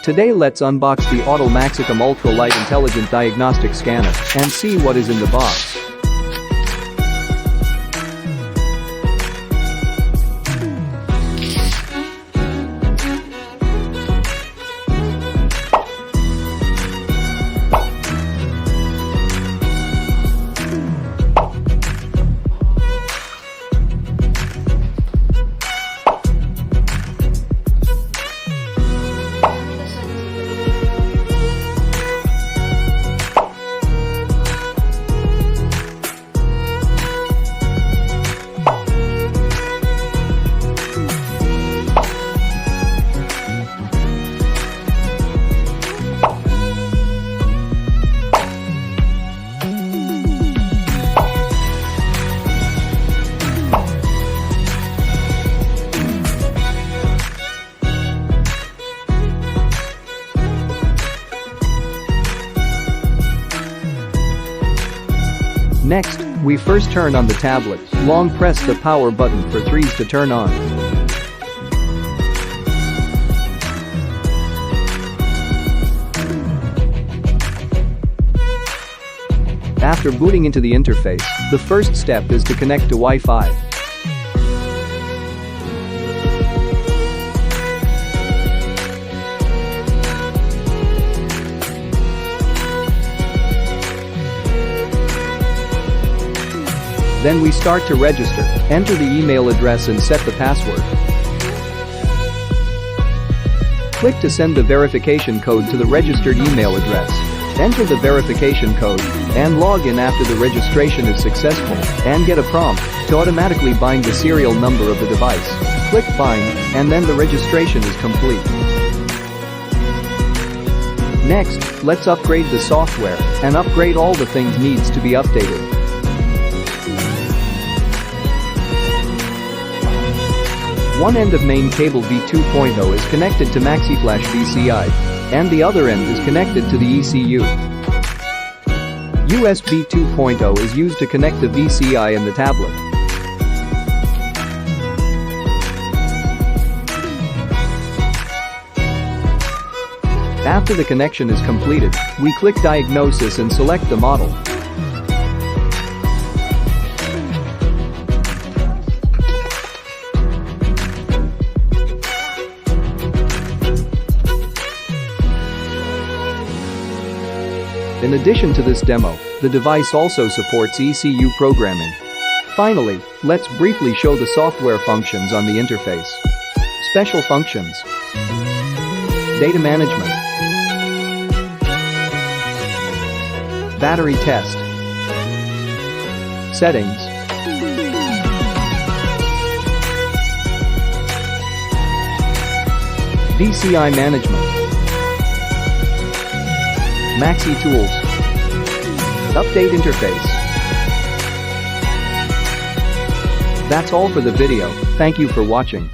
Today let's unbox the Autel MaxiCom Ultra Lite Intelligent Diagnostic Scanner and see what is in the box. Next, we first turn on the tablet. Long press the power button for 3s to turn on. After booting into the interface, the first step is to connect to Wi-Fi. Then we start to register. Enter the email address and set the password. Click to send the verification code to the registered email address. Enter the verification code and log in after the registration is successful and get a prompt to automatically bind the serial number of the device. Click bind and then the registration is complete. Next, let's upgrade the software and upgrade all the things needs to be updated. One end of main cable V2.0 is connected to MaxiFlash VCI, and the other end is connected to the ECU. USB 2.0 is used to connect the VCI and the tablet. After the connection is completed, we click Diagnosis and select the model. In addition to this demo, the device also supports ECU programming. Finally, let's briefly show the software functions on the interface. Special functions. Data management. Battery test. Settings. VCI management. Maxi Tools. Update interface. That's all for the video. Thank you for watching.